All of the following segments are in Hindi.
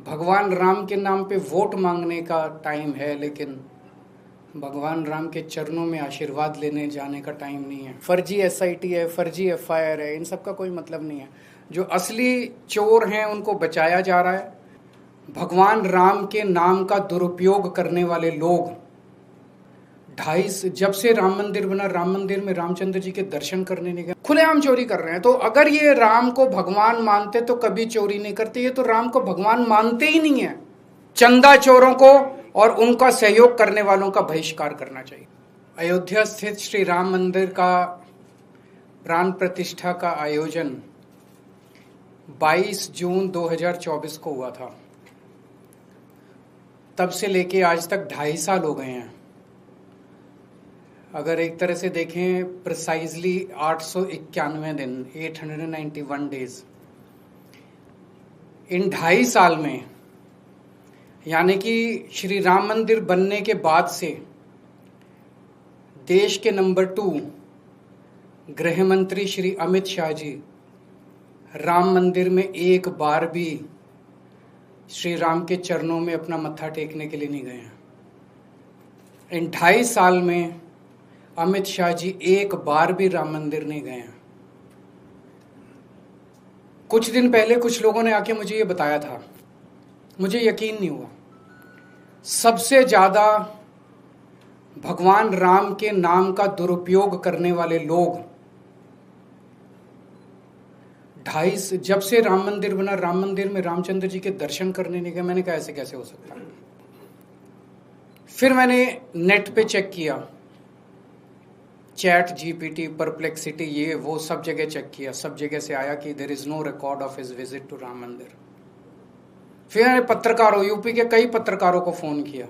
भगवान राम के नाम पे वोट मांगने का टाइम है, लेकिन भगवान राम के चरणों में आशीर्वाद लेने जाने का टाइम नहीं है। फर्जी एसआईटी है, फर्जी एफआईआर है, इन सब का कोई मतलब नहीं है। जो असली चोर हैं उनको बचाया जा रहा है। भगवान राम के नाम का दुरुपयोग करने वाले लोग जब से राम मंदिर बना, राम मंदिर में रामचंद्र जी के दर्शन करने नहीं गए, खुलेआम चोरी कर रहे हैं। तो अगर ये राम को भगवान मानते तो कभी चोरी नहीं करते। ये तो राम को भगवान मानते ही नहीं है। चंदा चोरों को और उनका सहयोग करने वालों का बहिष्कार करना चाहिए। अयोध्या स्थित श्री राम मंदिर का प्राण प्रतिष्ठा का आयोजन 22 जून 2024 को हुआ था। तब से लेके आज तक 2.5 साल हो गए हैं। अगर एक तरह से देखें, प्रिसाइजली 891 दिन, 891 डेज। इन 2.5 साल में, यानी कि श्री राम मंदिर बनने के बाद से देश के नंबर 2 गृह मंत्री श्री अमित शाह जी राम मंदिर में एक बार भी श्री राम के चरणों में अपना मत्था टेकने के लिए नहीं गए हैं। इन 2.5 साल में अमित शाह जी एक बार भी राम मंदिर नहीं गए हैं। कुछ दिन पहले कुछ लोगों ने आके मुझे ये बताया था, मुझे यकीन नहीं हुआ। सबसे ज्यादा भगवान राम के नाम का दुरुपयोग करने वाले लोग जब से राम मंदिर बना, राम मंदिर में रामचंद्र जी के दर्शन करने नहीं गए। मैंने कहा ऐसे कैसे हो सकता है। फिर मैंने नेट पे चेक किया, चैट जीपीटी, परप्लेक्सिटी, ये वो सब जगह चेक किया। सब जगह से आया कि there is no record of his visit to Ram Mandir. फिर मैंने पत्रकारों, यूपी के कई पत्रकारों को फोन किया।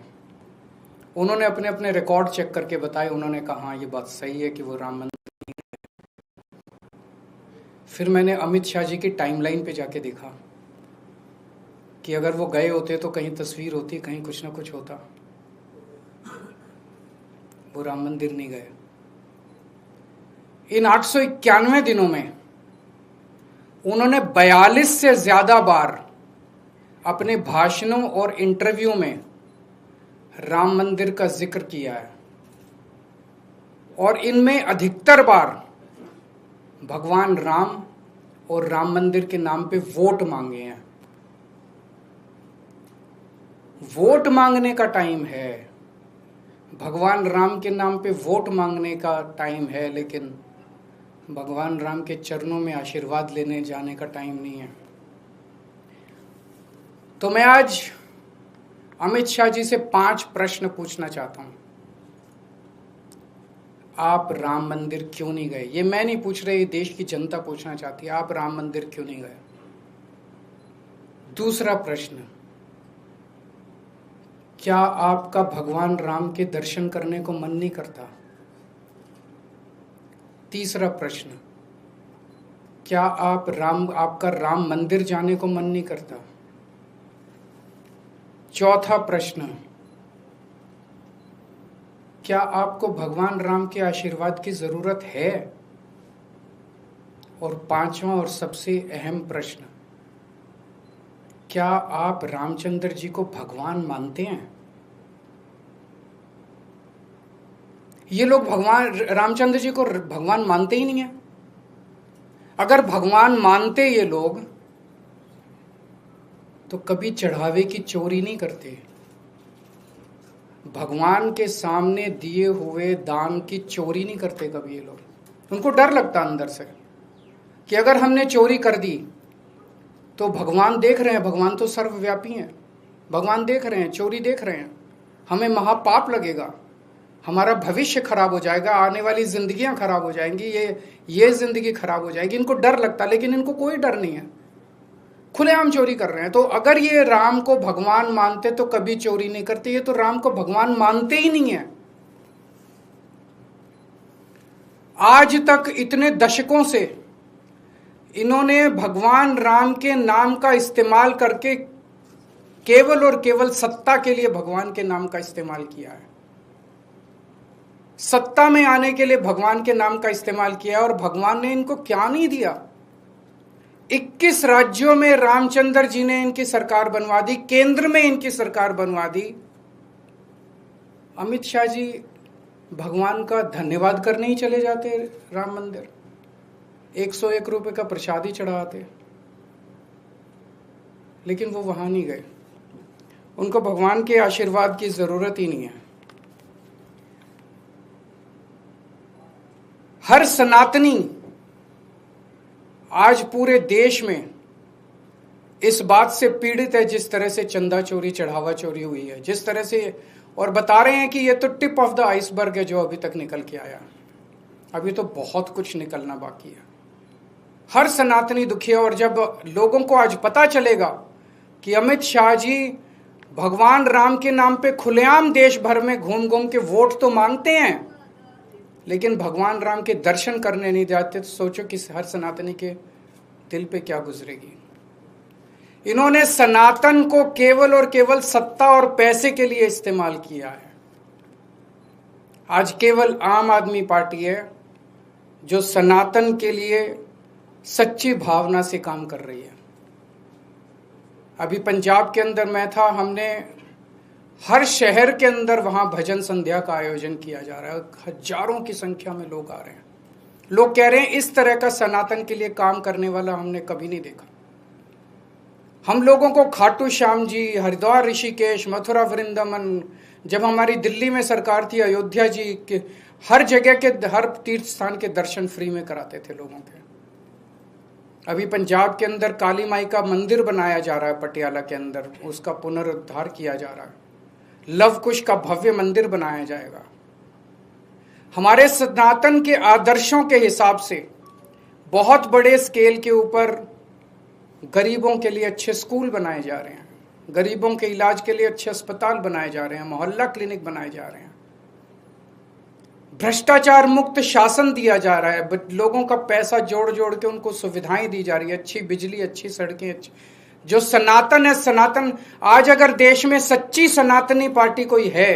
उन्होंने अपने अपने रिकॉर्ड चेक करके बताए। उन्होंने कहा हाँ, ये बात सही है कि वो राम मंदिर। फिर मैंने अमित शाह जी की टाइमलाइन पे जाके देखा कि अगर वो गए होते तो कहीं तस्वीर होती, कहीं कुछ ना कुछ होता। वो राम मंदिर नहीं गए। इन 891 दिनों में उन्होंने 42 से ज्यादा बार अपने भाषणों और इंटरव्यू में राम मंदिर का जिक्र किया है, और इनमें अधिकतर बार भगवान राम और राम मंदिर के नाम पे वोट मांगे हैं। वोट मांगने का टाइम है, भगवान राम के नाम पे वोट मांगने का टाइम है, लेकिन भगवान राम के चरणों में आशीर्वाद लेने जाने का टाइम नहीं है। तो मैं आज अमित शाह जी से 5 प्रश्न पूछना चाहता हूं। आप राम मंदिर क्यों नहीं गए? ये मैं नहीं पूछ रही, देश की जनता पूछना चाहती है। आप राम मंदिर क्यों नहीं गए? दूसरा प्रश्न, क्या आपका भगवान राम के दर्शन करने को मन नहीं करता? तीसरा प्रश्न, क्या आपका राम मंदिर जाने को मन नहीं करता? चौथा प्रश्न, क्या आपको भगवान राम के आशीर्वाद की जरूरत है? और 5वां और सबसे अहम प्रश्न, क्या आप रामचंद्र जी को भगवान मानते हैं? ये लोग भगवान रामचंद्र जी को भगवान मानते ही नहीं है। अगर भगवान मानते ये लोग तो कभी चढ़ावे की चोरी नहीं करते। भगवान के सामने दिए हुए दान की चोरी नहीं करते कभी ये लोग। उनको डर लगता अंदर से कि अगर हमने चोरी कर दी तो भगवान देख रहे हैं, भगवान तो सर्वव्यापी हैं, भगवान देख रहे हैं, चोरी देख रहे हैं, हमें महापाप लगेगा, हमारा भविष्य खराब हो जाएगा, आने वाली जिंदगियां खराब हो जाएंगी, ये जिंदगी खराब हो जाएगी। इनको डर लगता, लेकिन इनको कोई डर नहीं है, खुलेआम चोरी कर रहे हैं। तो अगर ये राम को भगवान मानते तो कभी चोरी नहीं करते। ये तो राम को भगवान मानते ही नहीं है। आज तक इतने दशकों से इन्होंने भगवान राम के नाम का इस्तेमाल करके केवल और केवल सत्ता के लिए भगवान के नाम का इस्तेमाल किया है। सत्ता में आने के लिए भगवान के नाम का इस्तेमाल किया, और भगवान ने इनको क्या नहीं दिया। 21 राज्यों में रामचंद्र जी ने इनकी सरकार बनवा दी, केंद्र में इनकी सरकार बनवा दी। अमित शाह जी भगवान का धन्यवाद करने ही चले जाते राम मंदिर, 101 रुपए का प्रसाद ही चढ़ाते, लेकिन वो वहां नहीं गए। उनको भगवान के आशीर्वाद की जरूरत ही नहीं है। हर सनातनी आज पूरे देश में इस बात से पीड़ित है जिस तरह से चंदा चोरी, चढ़ावा चोरी हुई है, जिस तरह से, और बता रहे हैं कि ये तो टिप ऑफ द आइसबर्ग है जो अभी तक निकल के आया, अभी तो बहुत कुछ निकलना बाकी है। हर सनातनी दुखी है। और जब लोगों को आज पता चलेगा कि अमित शाह जी भगवान राम के नाम पे खुलेआम देश भर में घूम घूम के वोट तो मांगते हैं, लेकिन भगवान राम के दर्शन करने नहीं जाते, तो सोचो कि हर सनातनी के दिल पे क्या गुजरेगी। इन्होंने सनातन को केवल और केवल सत्ता और पैसे के लिए इस्तेमाल किया है। आज केवल आम आदमी पार्टी है जो सनातन के लिए सच्ची भावना से काम कर रही है। अभी पंजाब के अंदर मैं था, हमने हर शहर के अंदर वहां भजन संध्या का आयोजन किया जा रहा है, हजारों की संख्या में लोग आ रहे हैं। लोग कह रहे हैं इस तरह का सनातन के लिए काम करने वाला हमने कभी नहीं देखा। हम लोगों को खाटू श्याम जी, हरिद्वार, ऋषिकेश, मथुरा, वृंदावन, जब हमारी दिल्ली में सरकार थी, अयोध्या जी के हर जगह के, हर तीर्थ स्थान के दर्शन फ्री में कराते थे लोगों के। अभी पंजाब के अंदर काली माई का मंदिर बनाया जा रहा है, पटियाला के अंदर उसका पुनरुद्धार किया जा रहा है। लव कुश का भव्य मंदिर बनाया जाएगा। हमारे सनातन के आदर्शों के हिसाब से बहुत बड़े स्केल के ऊपर गरीबों के लिए अच्छे स्कूल बनाए जा रहे हैं, गरीबों के इलाज के लिए अच्छे अस्पताल बनाए जा रहे हैं, मोहल्ला क्लिनिक बनाए जा रहे हैं, भ्रष्टाचार मुक्त शासन दिया जा रहा है, लोगों का पैसा जोड़ जोड़ के उनको सुविधाएं दी जा रही है, अच्छी बिजली, अच्छी सड़कें, अच्छी। जो सनातन है, सनातन आज अगर देश में सच्ची सनातनी पार्टी कोई है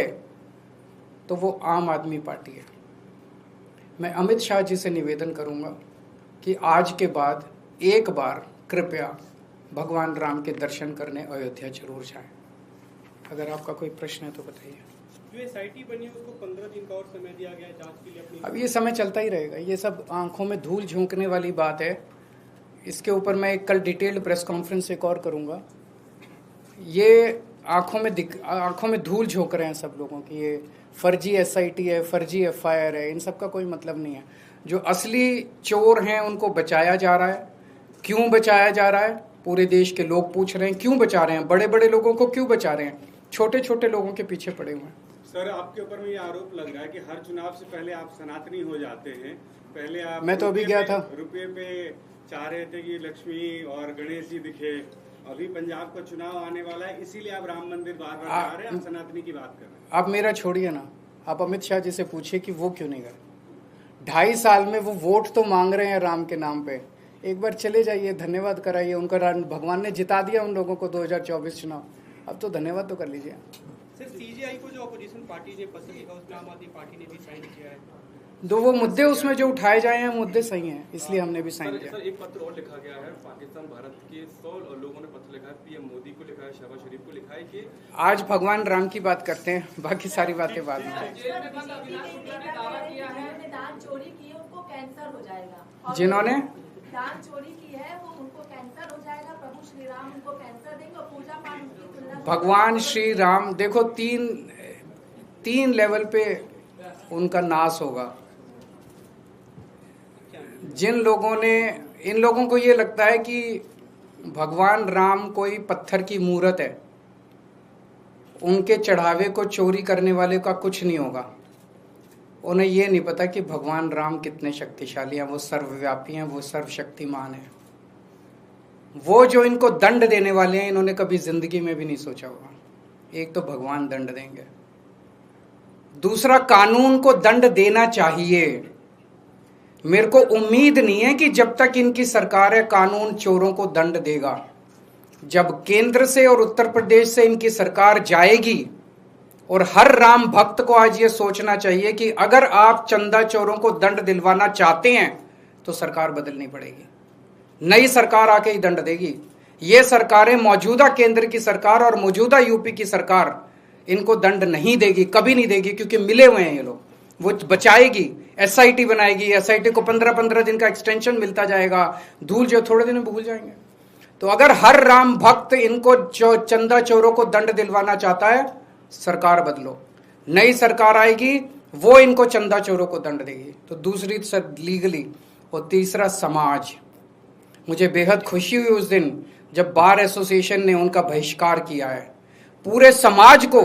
तो वो आम आदमी पार्टी है। मैं अमित शाह जी से निवेदन करूंगा कि आज के बाद एक बार कृपया भगवान राम के दर्शन करने अयोध्या जरूर जाएं। अगर आपका कोई प्रश्न है तो बताइए। जो एसआईटी बनी है उसको 15 दिन का और समय दिया गया है जांच के लिए अपनी। अब ये समय चलता ही रहेगा, ये सब आंखों में धूल झोंकने वाली बात है। इसके ऊपर मैं कल डिटेल्ड प्रेस कॉन्फ्रेंस एक और करूंगा। ये आंखों में धूल झोंक रहे हैं सब लोगों की, ये फर्जी एसआईटी है, फर्जी एफआईआर है, इन सब का कोई मतलब नहीं है। जो असली चोर हैं उनको बचाया जा रहा है। क्यों बचाया जा रहा है? पूरे देश के लोग पूछ रहे हैं क्यों बचा रहे हैं। बड़े बड़े लोगों को क्यों बचा रहे हैं? छोटे छोटे लोगों के पीछे पड़े हुए हैं। सर, आपके ऊपर में ये आरोप लग रहा है कि हर चुनाव से पहले आप सनातनी हो जाते हैं। पहले आप, मैं तो अभी गया था, रुपये पे चाह रहे थे कि लक्ष्मी और गणेश जी दिखे। अभी पंजाब का चुनाव आने वाला है, इसीलिए आप राम मंदिर बार बार जा रहे हैं, आप सनातनी की बात कर रहे हैं। आप मेरा छोड़िए ना, आप अमित शाह जी से पूछिए कि वो क्यों नहीं गए। 2.5 साल में वो वोट तो मांग रहे हैं राम के नाम पे। एक बार चले जाइए, धन्यवाद कराइए उनका। भगवान ने जिता दिया उन लोगों को 2024 चुनाव, अब तो धन्यवाद तो कर लीजिए। सर, सीजेआई को जो अपोजिशन पार्टी ने पत्र लिखा उसमें आम आदमी पार्टी ने भी साइन किया है। दो वो मुद्दे उसमें जो उठाए जाए हैं मुद्दे सही हैं, इसलिए हमने भी साइन किया। सर, एक पत्र और लिखा गया है, पाकिस्तान भारत के 100 लोगों ने पत्र लिखा है, पीएम मोदी को लिखा है, शहबाज शरीफ को लिखा है कि आज भगवान राम की बात करते हैं, बाकी सारी बातें बाद में। जिन्होंने दान चोरी की है वो उनको कैंसर हो जाएगा, प्रभु श्री राम उनको कैंसर देंगे और पूजा पाठ उनकी तुलना। भगवान श्री राम देखो, तीन लेवल पे उनका नाश होगा। जिन लोगों ने, इन लोगों को ये लगता है कि भगवान राम कोई पत्थर की मूर्त है, उनके चढ़ावे को चोरी करने वाले का कुछ नहीं होगा। उन्हें ये नहीं पता कि भगवान राम कितने शक्तिशाली हैं, वो सर्वव्यापी हैं, वो सर्वशक्तिमान हैं। वो जो इनको दंड देने वाले हैं, इन्होंने कभी जिंदगी में भी नहीं सोचा होगा। एक तो भगवान दंड देंगे, दूसरा कानून को दंड देना चाहिए। मेरे को उम्मीद नहीं है कि जब तक इनकी सरकार है कानून चोरों को दंड देगा। जब केंद्र से और उत्तर प्रदेश से इनकी सरकार जाएगी, और हर राम भक्त को आज ये सोचना चाहिए कि अगर आप चंदा चोरों को दंड दिलवाना चाहते हैं तो सरकार बदलनी पड़ेगी। नई सरकार आके ही दंड देगी। ये सरकारें, मौजूदा केंद्र की सरकार और मौजूदा यूपी की सरकार इनको दंड नहीं देगी, कभी नहीं देगी, क्योंकि मिले हुए हैं ये लोग। वो बचाएगी, एसआईटी बनाएगी, एसआईटी को 15-15 दिन का एक्सटेंशन मिलता जाएगा, धूल जो थोड़े दिन में भूल जाएंगे। तो अगर हर राम भक्त इनको चंदा चोरों को दंड दिलवाना चाहता है, सरकार बदलो, नई सरकार आएगी, वो इनको चंदा चोरों को दंड देगी। तो दूसरी लीगली, और तीसरा समाज। मुझे बेहद खुशी हुई उस दिन जब बार एसोसिएशन ने उनका बहिष्कार किया है। पूरे समाज को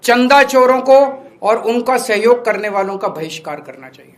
चंदा चोरों को और उनका सहयोग करने वालों का बहिष्कार करना चाहिए।